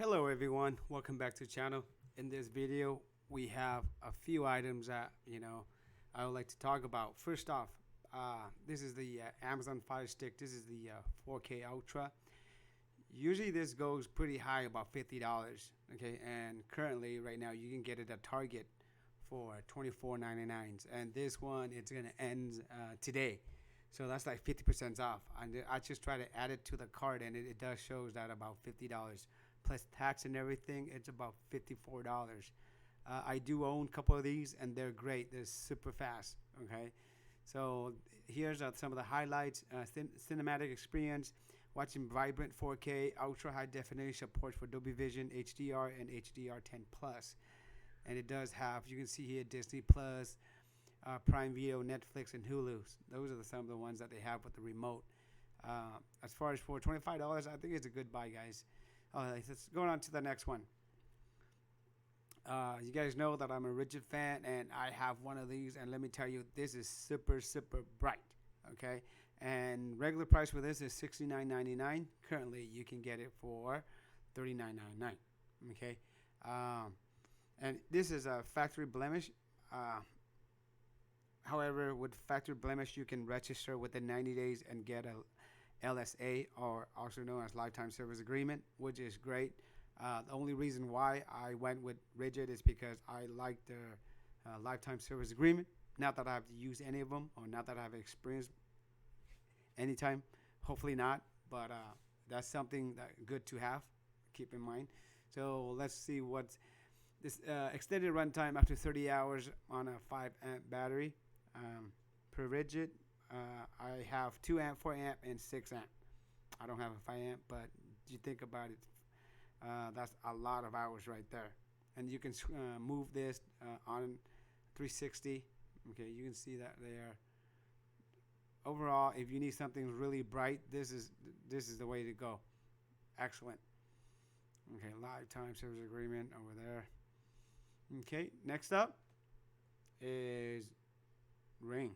Hello everyone, welcome back to the channel. In this video, we have a few items that I would like to talk about. First off, this is the Amazon Fire Stick. This is the 4K Ultra. Usually this goes pretty high, about $50. Okay, and currently right now you can get it at Target for $24.99, and this one it's gonna end today. So that's like 50% off. And I just try to add it to the cart, and it does shows that about $50 plus tax and everything. It's about $54. I do own a couple of these, and they're great. They're super fast. Okay, so here's some of the highlights: cinematic experience, watching vibrant 4K, ultra high definition, support for Dolby Vision, HDR, and HDR10 plus. And it does have, you can see here, Disney Plus, Prime Video, Netflix, and Hulu. Those are some of the ones that they have with the remote. As far as for $25, I think it's a good buy, guys. Let's go on to the next one. You guys know that I'm a Ridgid fan, and I have one of these, and let me tell you, this is super bright. Okay, and regular price for this is $69.99. Currently you can get it for $39.99. Okay, and this is a factory blemish. However, with factory blemish, you can register within 90 days and get a LSA, or also known as lifetime service agreement, which is great. The only reason why I went with Ridgid is because I like their lifetime service agreement. Not that I have to use any of them, or not that I have experienced anytime. Hopefully not, but that's something that good to have. Keep in mind. So let's see what's this extended runtime after 30 hours on a 5 amp battery. Per Ridgid, I have 2 amp, 4 amp, and 6 amp. I don't have a 5 amp, but you think about it, that's a lot of hours right there. And you can move this on 360. Okay, you can see that there. Overall, if you need something really bright, this is the way to go. Excellent. Okay, lifetime service agreement over there. Okay, next up is Ring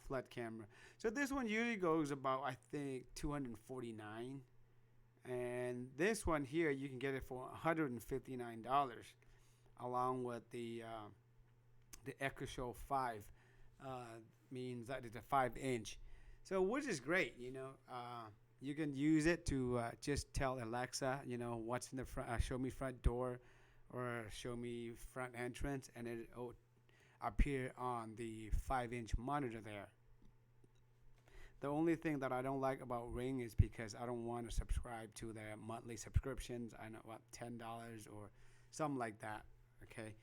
flood camera. So this one usually goes about, I think, $249, and this one here you can get it for $159, along with the Echo Show 5. Means that it's a 5-inch, so which is great. You can use it to just tell Alexa, what's in the front, show me front door, or show me front entrance, and it'll appear on the 5-inch monitor there. The only thing that I don't like about Ring is because I don't want to subscribe to their monthly subscriptions. I know what, $10 or something like that. Okay,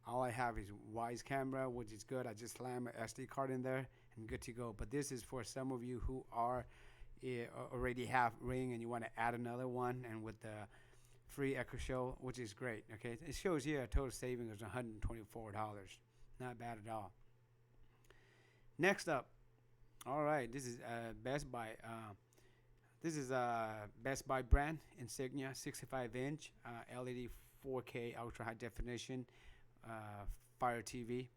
all I have is Wise camera, which is good. I just slam an SD card in there and good to go. But this is for some of you who are already have Ring and you want to add another one, and with the free Echo Show, which is great. Okay, it shows here a total savings of $124. Not bad at all. Next up, all right, this is Best Buy. This is a Best Buy brand Insignia 65-inch LED 4K ultra high definition Fire TV.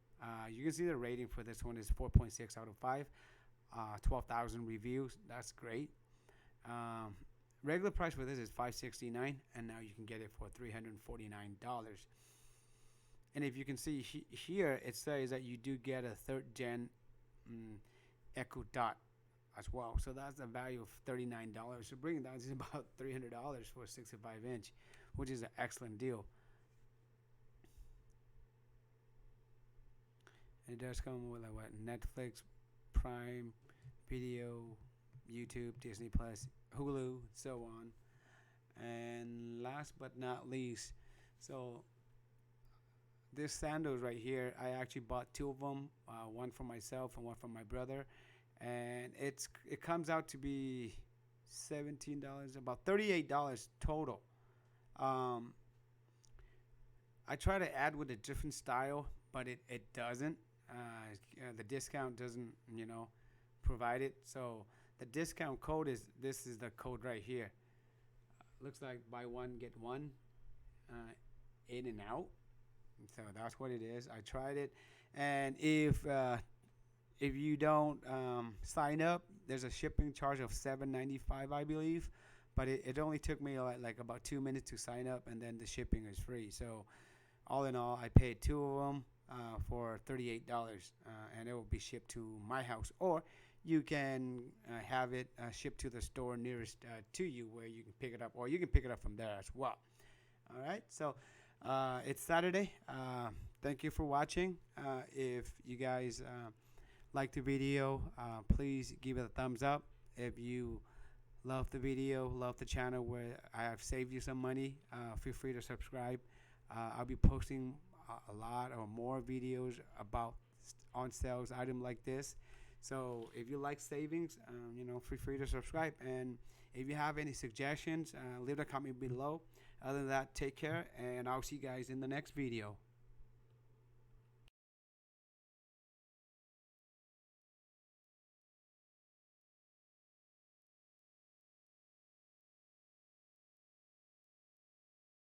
You can see the rating for this one is 4.6 out of 5. 12,000 reviews. That's great. Regular price for this is $569, and now you can get it for $349. And if you can see here, it says that you do get a 3rd gen Echo Dot as well. So that's a value of $39. So bringing down to about $300 for a 65-inch, which is an excellent deal. And it does come with what, Netflix, Prime Video, YouTube, Disney Plus, Hulu, so on. And last but not least, so this Sandals right here, I actually bought 2 of them, one for myself and one for my brother, and it comes out to be $17, about $38 total. I try to add with a different style, but it doesn't. The discount doesn't, provide it. So the discount code is, this is the code right here. Looks like buy one get one, in and out. So that's what it is. I tried it, and if you don't sign up, there's a shipping charge of $7.95, I believe. but it only took me like about 2 minutes to sign up, and then the shipping is free. So all in all, I paid two of them for $38, and it will be shipped to my house, or you can have it shipped to the store nearest to you, where you can pick it up, or you can pick it up from there as well. All right, so it's Saturday. Thank you for watching. If you guys like the video, please give it a thumbs up. If you love the video, love the channel where I have saved you some money, feel free to subscribe. I'll be posting a lot or more videos about on sales item like this. So if you like savings, feel free to subscribe. And if you have any suggestions, leave a comment below. Other than that, take care, and I'll see you guys in the next video.